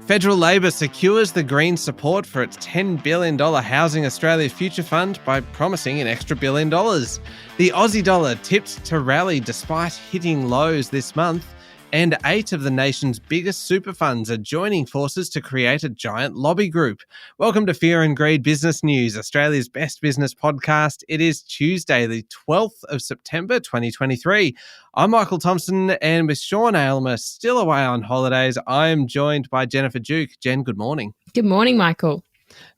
Federal Labor secures the Greens' support for its $10 billion Housing Australia Future Fund by promising an extra $1 billion. The Aussie dollar tipped to rally despite hitting lows this month, and 8 of the nation's biggest super funds are joining forces to create a giant lobby group. Welcome to Fear and Greed Business News, Australia's best business podcast. It is Tuesday, the 12th of September, 2023. I'm Michael Thompson, and with Sean Aylmer still away on holidays, I am joined by Jennifer Duke. Jen, good morning. Good morning, Michael.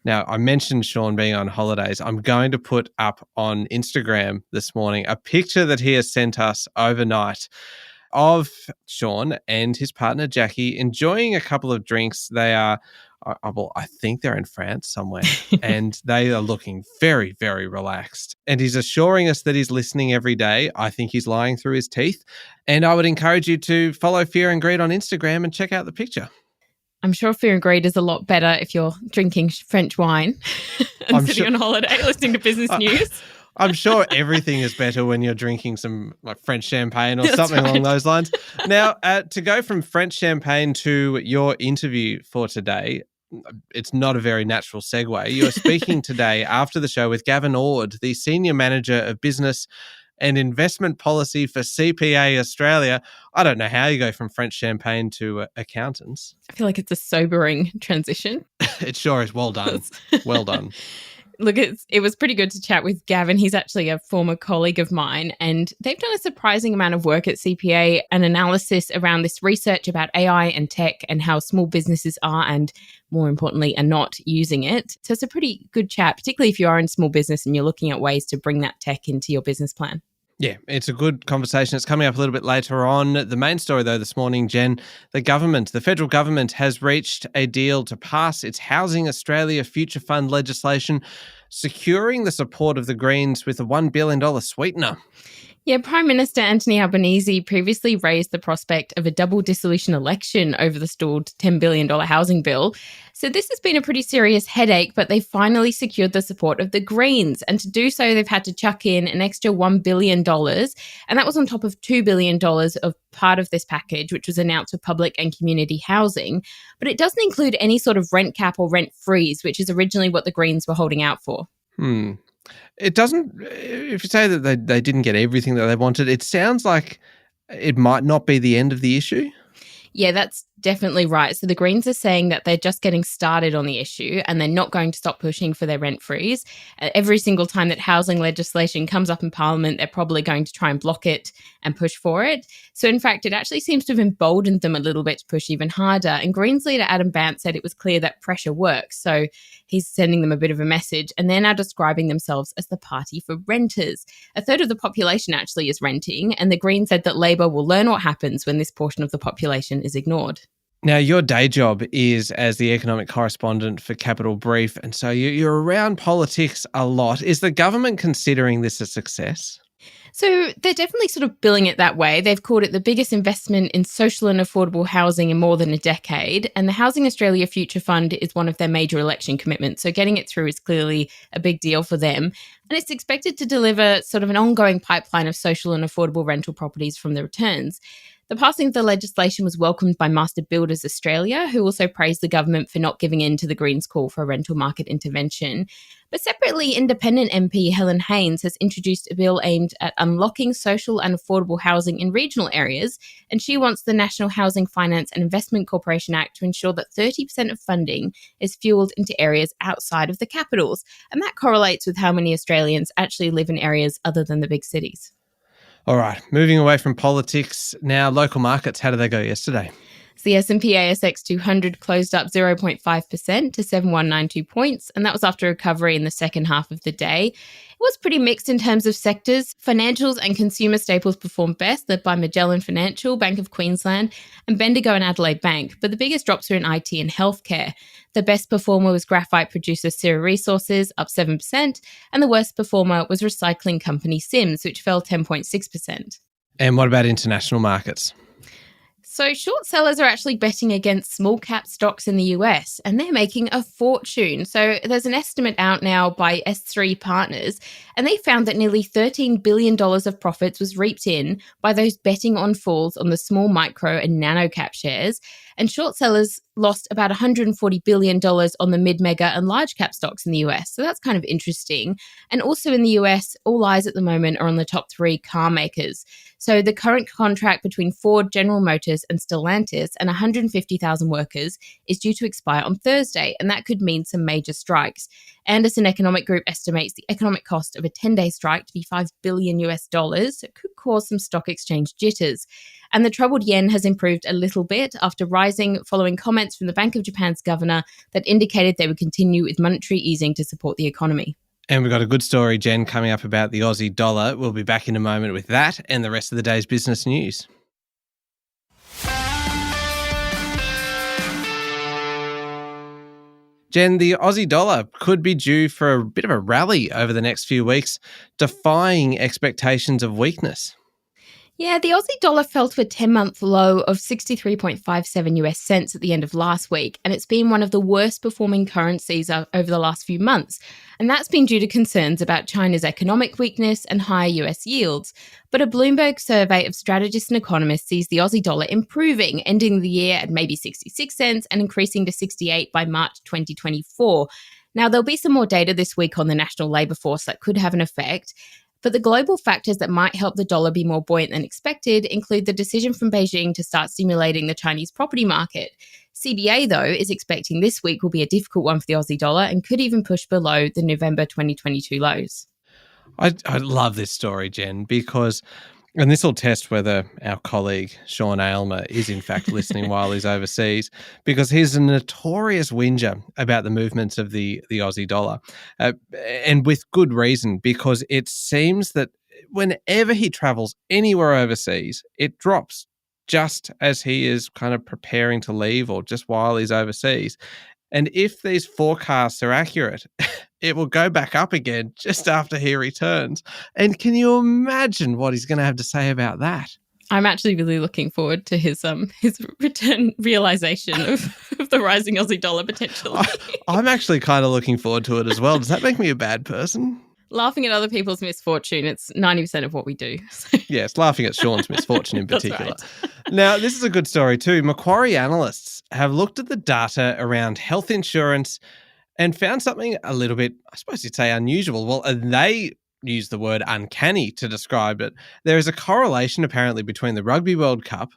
Now, I mentioned Sean being on holidays. I'm going to put up on Instagram this morning a picture that he has sent us overnight of Sean and his partner Jackie enjoying a couple of drinks. They are, I think they're in France somewhere, and they are looking very, very relaxed. And he's assuring us that he's listening every day. I think he's lying through his teeth. And I would encourage you to follow Fear and Greed on Instagram and check out the picture. I'm sure Fear and Greed is a lot better if you're drinking French wine and sitting on holiday listening to business news. I'm sure everything is better when you're drinking some like French champagne or something along those lines. Now, to go from French champagne to your interview for today, it's not a very natural segue. You're speaking today after the show with Gavin Ord, the Senior Manager of Business and Investment Policy for CPA Australia. I don't know how you go from French champagne to accountants. I feel like it's a sobering transition. It sure is. Well done. Well done. Look, it was pretty good to chat with Gavin. He's actually a former colleague of mine, and they've done a surprising amount of work at CPA, an analysis around this research about AI and tech and how small businesses are and, more importantly, are not using it. So it's a pretty good chat, particularly if you are in small business and you're looking at ways to bring that tech into your business plan. Yeah, it's a good conversation. It's coming up a little bit later on. The main story, though, this morning, Jen, the federal government has reached a deal to pass its Housing Australia Future Fund legislation, securing the support of the Greens with a $1 billion sweetener. Yeah, Prime Minister Anthony Albanese previously raised the prospect of a double dissolution election over the stalled $10 billion housing bill. So this has been a pretty serious headache, but they finally secured the support of the Greens. And to do so, they've had to chuck in an extra $1 billion. And that was on top of $2 billion of part of this package, which was announced for public and community housing. But it doesn't include any sort of rent cap or rent freeze, which is originally what the Greens were holding out for. It doesn't, if you say that they didn't get everything that they wanted, it sounds like it might not be the end of the issue. Yeah, that's definitely right. So the Greens are saying that they're just getting started on the issue and they're not going to stop pushing for their rent freeze. Every single time that housing legislation comes up in Parliament, they're probably going to try and block it and push for it. So in fact, it actually seems to have emboldened them a little bit to push even harder. And Greens leader Adam Bandt said it was clear that pressure works. So he's sending them a bit of a message, and they're now describing themselves as the party for renters. A third of the population actually is renting, and the Greens said that Labor will learn what happens when this portion of the population is ignored. Now, your day job is as the economic correspondent for Capital Brief, and so you're around politics a lot. Is the government considering this a success? So they're definitely sort of billing it that way. They've called it the biggest investment in social and affordable housing in more than a decade. And the Housing Australia Future Fund is one of their major election commitments. So getting it through is clearly a big deal for them. And it's expected to deliver sort of an ongoing pipeline of social and affordable rental properties from the returns. The passing of the legislation was welcomed by Master Builders Australia, who also praised the government for not giving in to the Greens' call for a rental market intervention. But separately, independent MP Helen Haines has introduced a bill aimed at unlocking social and affordable housing in regional areas, and she wants the National Housing Finance and Investment Corporation Act to ensure that 30% of funding is fuelled into areas outside of the capitals. And that correlates with how many Australians actually live in areas other than the big cities. All right, moving away from politics now, local markets, how did they go yesterday? So the S&P ASX 200 closed up 0.5% to 7192 points, and that was after recovery in the second half of the day. It was pretty mixed in terms of sectors. Financials and consumer staples performed best, led by Magellan Financial, Bank of Queensland, and Bendigo and Adelaide Bank. But the biggest drops were in IT and healthcare. The best performer was graphite producer Sierra Resources, up 7%, and the worst performer was recycling company Sims, which fell 10.6%. And what about international markets? So short sellers are actually betting against small cap stocks in the US, and they're making a fortune. So there's an estimate out now by S3 Partners, and they found that nearly $13 billion of profits was reaped in by those betting on falls on the small, micro and nano cap shares. And short sellers lost about $140 billion on the mid, mega, and large cap stocks in the US. So that's kind of interesting. And also in the US, all eyes at the moment are on the top 3 car makers. So the current contract between Ford, General Motors, and Stellantis and 150,000 workers is due to expire on Thursday, and that could mean some major strikes. Anderson Economic Group estimates the economic cost of a 10-day strike to be $5 billion US. So it could cause some stock exchange jitters. And the troubled yen has improved a little bit after rising following comments from the Bank of Japan's governor that indicated they would continue with monetary easing to support the economy. And we've got a good story, Jen, coming up about the Aussie dollar. We'll be back in a moment with that and the rest of the day's business news. Jen, the Aussie dollar could be due for a bit of a rally over the next few weeks, defying expectations of weakness. Yeah, the Aussie dollar fell to a 10-month low of 63.57 US cents at the end of last week, and it's been one of the worst performing currencies over the last few months. And that's been due to concerns about China's economic weakness and higher US yields. But a Bloomberg survey of strategists and economists sees the Aussie dollar improving, ending the year at maybe 66 cents and increasing to 68 by March 2024. Now, there'll be some more data this week on the national labour force that could have an effect. But the global factors that might help the dollar be more buoyant than expected include the decision from Beijing to start stimulating the Chinese property market. CBA, though, is expecting this week will be a difficult one for the Aussie dollar and could even push below the November 2022 lows. I love this story, Jen, because, and this will test whether our colleague Sean Aylmer is in fact listening while he's overseas, because he's a notorious whinger about the movements of the Aussie dollar, and with good reason, because it seems that whenever he travels anywhere overseas, it drops just as he is kind of preparing to leave or just while he's overseas. And if these forecasts are accurate, it will go back up again just after he returns. And can you imagine what he's going to have to say about that? I'm actually really looking forward to his return realization of the rising Aussie dollar potentially. I'm actually kind of looking forward to it as well. Does that make me a bad person? Laughing at other people's misfortune, it's 90% of what we do. Yes, laughing at Sean's misfortune in particular. Right. Now, this is a good story too. Macquarie analysts have looked at the data around health insurance and found something a little bit, I suppose you'd say, unusual. Well, they use the word uncanny to describe it. There is a correlation apparently between the Rugby World Cup,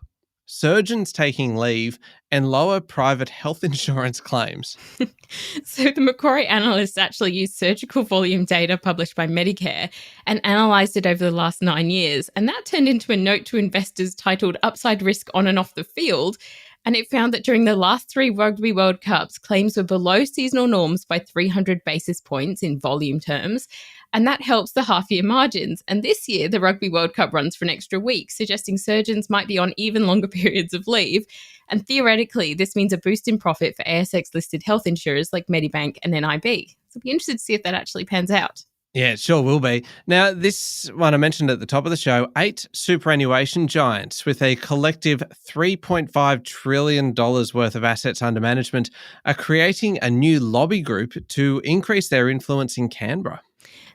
surgeons taking leave, and lower private health insurance claims. So the Macquarie analysts actually used surgical volume data published by Medicare and analysed it over the last 9 years. And that turned into a note to investors titled Upside Risk on and Off the Field. And it found that during the last 3 Rugby World Cups, claims were below seasonal norms by 300 basis points in volume terms. And that helps the half-year margins. And this year, the Rugby World Cup runs for an extra week, suggesting surgeons might be on even longer periods of leave. And theoretically, this means a boost in profit for ASX-listed health insurers like Medibank and NIB. So I'll be interested to see if that actually pans out. Yeah, it sure will be. Now, this one I mentioned at the top of the show, 8 superannuation giants with a collective $3.5 trillion worth of assets under management are creating a new lobby group to increase their influence in Canberra.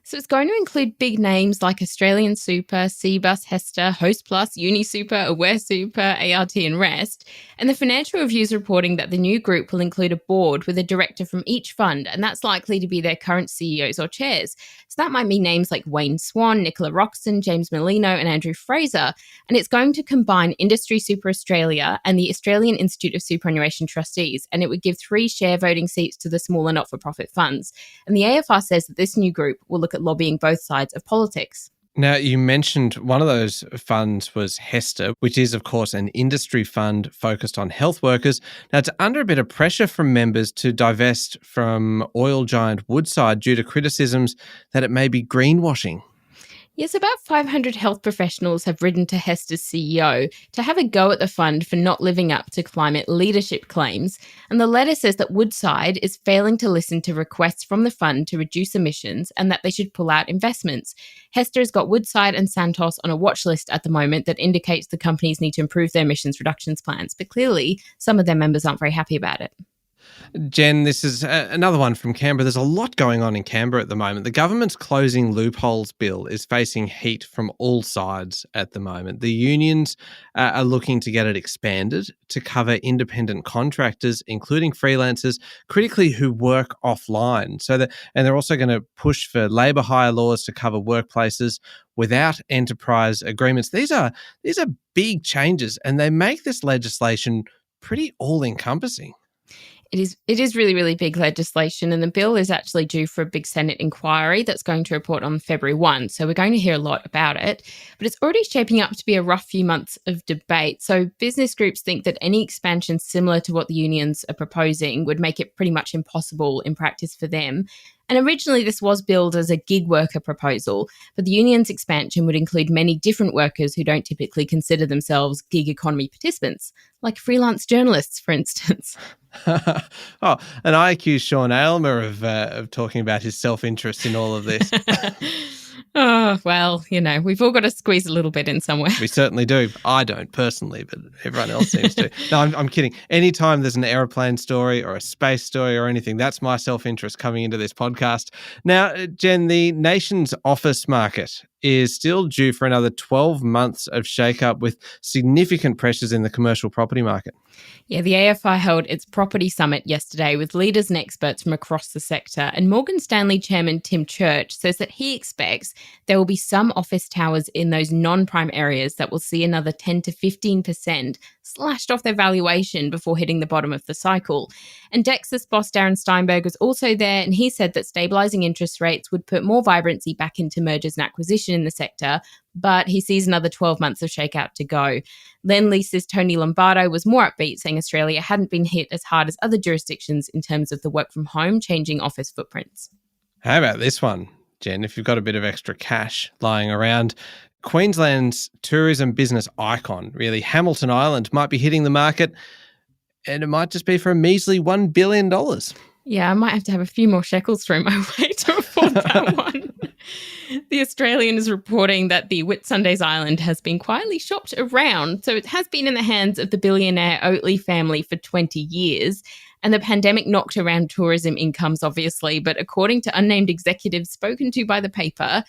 So it's going to include big names like Australian Super, Cbus, Hester, Hostplus, UniSuper, Aware Super, ART and Rest. And the Financial Review is reporting that the new group will include a board with a director from each fund, and that's likely to be their current CEOs or chairs. So that might mean names like Wayne Swan, Nicola Roxon, James Merlino and Andrew Fraser. And it's going to combine Industry Super Australia and the Australian Institute of Superannuation Trustees, and it would give 3 share voting seats to the smaller not-for-profit funds. And the AFR says that this new group will look at lobbying both sides of politics. Now, you mentioned one of those funds was Hester, which is, of course, an industry fund focused on health workers. Now, it's under a bit of pressure from members to divest from oil giant Woodside due to criticisms that it may be greenwashing. Yes, about 500 health professionals have written to Hester's CEO to have a go at the fund for not living up to climate leadership claims. And the letter says that Woodside is failing to listen to requests from the fund to reduce emissions and that they should pull out investments. Hester has got Woodside and Santos on a watch list at the moment that indicates the companies need to improve their emissions reductions plans. But clearly, some of their members aren't very happy about it. Jen, this is another one from Canberra. There's a lot going on in Canberra at the moment. The government's closing loopholes bill is facing heat from all sides at the moment. The unions are looking to get it expanded to cover independent contractors, including freelancers, critically who work offline. And they're also going to push for labour hire laws to cover workplaces without enterprise agreements. These are big changes, and they make this legislation pretty all-encompassing. It is really, really big legislation, and the bill is actually due for a big Senate inquiry that's going to report on February 1. So we're going to hear a lot about it, but it's already shaping up to be a rough few months of debate. So business groups think that any expansion similar to what the unions are proposing would make it pretty much impossible in practice for them. And originally this was billed as a gig worker proposal, but the union's expansion would include many different workers who don't typically consider themselves gig economy participants, like freelance journalists, for instance. Oh, and I accuse Sean Aylmer of talking about his self-interest in all of this. Oh, well, we've all got to squeeze a little bit in somewhere. We certainly do. I don't personally, but everyone else seems to. No, I'm kidding. Anytime there's an aeroplane story or a space story or anything, that's my self-interest coming into this podcast. Now, Jen, the nation's office market is still due for another 12 months of shake-up with significant pressures in the commercial property market. Yeah, the AFI held its property summit yesterday with leaders and experts from across the sector. And Morgan Stanley chairman Tim Church says that he expects there will be some office towers in those non-prime areas that will see another 10 to 15% slashed off their valuation before hitting the bottom of the cycle. And Dexus boss Darren Steinberg was also there, and he said that stabilising interest rates would put more vibrancy back into mergers and acquisition in the sector, but he sees another 12 months of shakeout to go. Lendlease's Tony Lombardo was more upbeat, saying Australia hadn't been hit as hard as other jurisdictions in terms of the work from home changing office footprints. How about this one, Jen? If you've got a bit of extra cash lying around, Queensland's tourism business icon, really, Hamilton Island, might be hitting the market, and it might just be for a measly $1 billion. Yeah, I might have to have a few more shekels thrown my way to afford that one. The Australian is reporting that the Whitsundays Island has been quietly shopped around. So it has been in the hands of the billionaire Oatley family for 20 years. And the pandemic knocked around tourism incomes, obviously. But according to unnamed executives spoken to by the paper,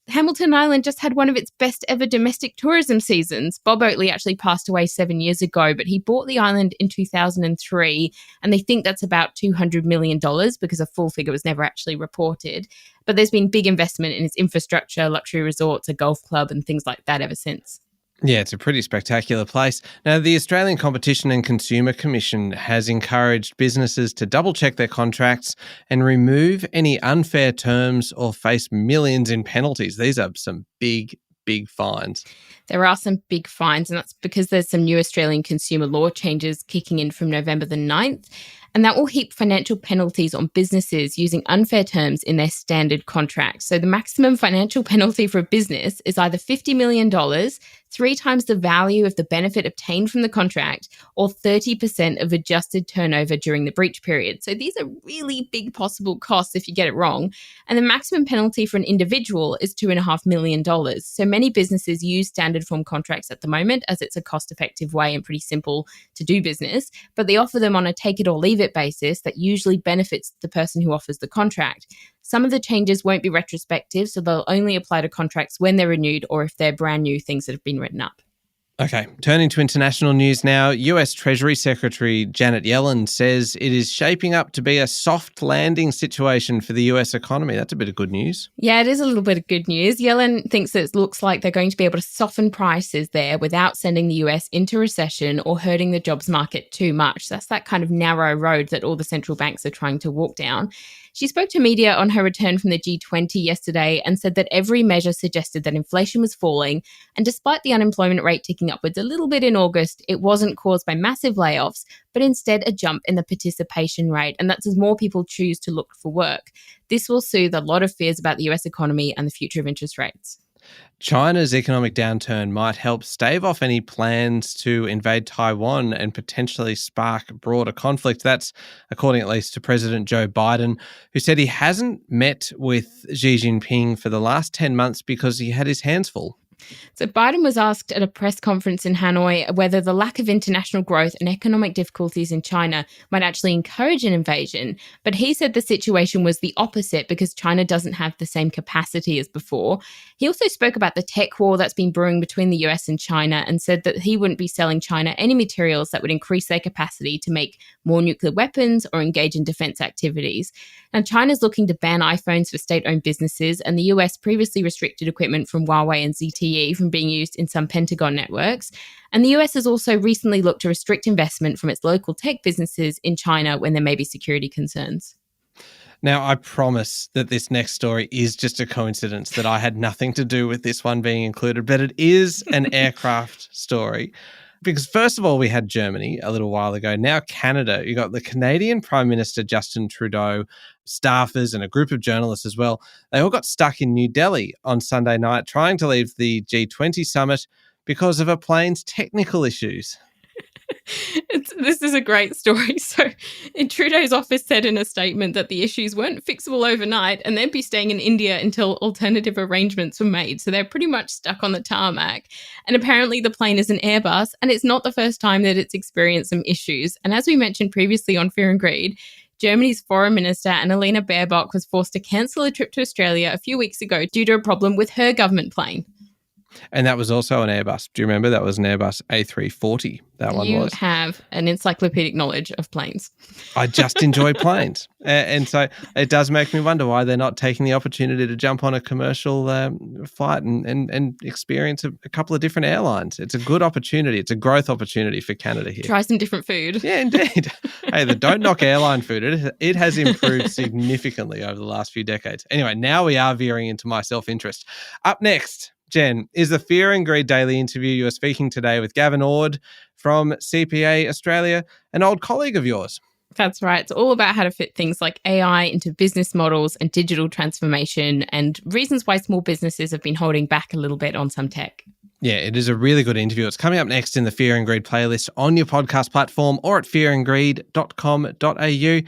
Hamilton Island just had one of its best ever domestic tourism seasons. Bob Oatley actually passed away 7 years ago, but he bought the island in 2003, and they think that's about $200 million because a full figure was never actually reported. But there's been big investment in its infrastructure, luxury resorts, a golf club, and things like that ever since. Yeah, it's a pretty spectacular place. Now, the Australian Competition and Consumer Commission has encouraged businesses to double-check their contracts and remove any unfair terms or face millions in penalties. These are some big fines. There are some big fines, and that's because there's some new Australian consumer law changes kicking in from November the 9th. And that will heap financial penalties on businesses using unfair terms in their standard contracts. So the maximum financial penalty for a business is either $50 million, 3 times the value of the benefit obtained from the contract, or 30% of adjusted turnover during the breach period. So these are really big possible costs if you get it wrong. And the maximum penalty for an individual is $2.5 million. So many businesses use standard form contracts at the moment as it's a cost-effective way and pretty simple to do business, but they offer them on a take-it-or-leave-it basis that usually benefits the person who offers the contract. Some of the changes won't be retrospective, so they'll only apply to contracts when they're renewed or if they're brand new things that have been written up. Okay, turning to international news now, US Treasury Secretary Janet Yellen says it is shaping up to be a soft landing situation for the US economy. That's a bit of good news. Yeah, it is a little bit of good news. Yellen thinks that it looks like they're going to be able to soften prices there without sending the US into recession or hurting the jobs market too much. That's that kind of narrow road that all the central banks are trying to walk down. She spoke to media on her return from the G20 yesterday and said that every measure suggested that inflation was falling, and despite the unemployment rate ticking upwards a little bit in August, it wasn't caused by massive layoffs, but instead a jump in the participation rate, and that's as more people choose to look for work. This will soothe a lot of fears about the US economy and the future of interest rates. China's economic downturn might help stave off any plans to invade Taiwan and potentially spark broader conflict. That's according at least to President Joe Biden, who said he hasn't met with Xi Jinping for the last 10 months because he had his hands full. So Biden was asked at a press conference in Hanoi whether the lack of international growth and economic difficulties in China might actually encourage an invasion. But he said the situation was the opposite because China doesn't have the same capacity as before. He also spoke about the tech war that's been brewing between the US and China and said that he wouldn't be selling China any materials that would increase their capacity to make more nuclear weapons or engage in defense activities. And China's looking to ban iPhones for state-owned businesses, and the US previously restricted equipment from Huawei and ZTE from being used in some Pentagon networks. And the US has also recently looked to restrict investment from its local tech businesses in China when there may be security concerns. Now, I promise that this next story is just a coincidence, that I had nothing to do with this one being included, but it is an aircraft story. Because first of all, we had Germany a little while ago. Now Canada. You got the Canadian Prime Minister Justin Trudeau, staffers and a group of journalists as well. They all got stuck in New Delhi on Sunday night trying to leave the G20 summit because of a plane's technical issues. This is a great story. So Trudeau's office said in a statement that the issues weren't fixable overnight and they'd be staying in India until alternative arrangements were made. So they're pretty much stuck on the tarmac. And apparently the plane is an Airbus, and it's not the first time that it's experienced some issues. And as we mentioned previously on Fear and Greed, Germany's foreign minister Annalena Baerbock was forced to cancel a trip to Australia a few weeks ago due to a problem with her government plane. And that was also an Airbus. Do you remember? That was an Airbus A340. That one was. You have an encyclopedic knowledge of planes. I just enjoy planes. And so it does make me wonder why they're not taking the opportunity to jump on a commercial flight and experience a couple of different airlines. It's a good opportunity. It's a growth opportunity for Canada here. Try some different food. Yeah, indeed. Hey, don't knock airline food. It has improved significantly over the last few decades. Anyway, now we are veering into my self-interest. Up next, Jen, is the Fear and Greed Daily interview. You are speaking today with Gavin Ord from CPA Australia, an old colleague of yours. That's right. It's all about how to fit things like AI into business models and digital transformation and reasons why small businesses have been holding back a little bit on some tech. Yeah, it is a really good interview. It's coming up next in the Fear and Greed playlist on your podcast platform or at fearandgreed.com.au.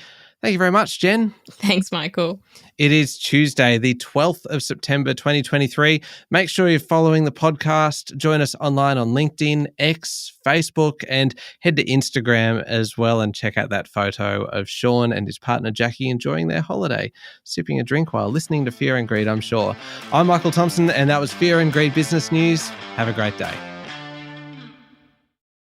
Thank you very much, Jen. Thanks, Michael. It is Tuesday, the 12th of September, 2023. Make sure you're following the podcast. Join us online on LinkedIn, X, Facebook, and head to Instagram as well and check out that photo of Sean and his partner Jackie enjoying their holiday, sipping a drink while listening to Fear and Greed, I'm sure. I'm Michael Thompson, and that was Fear and Greed Business News. Have a great day.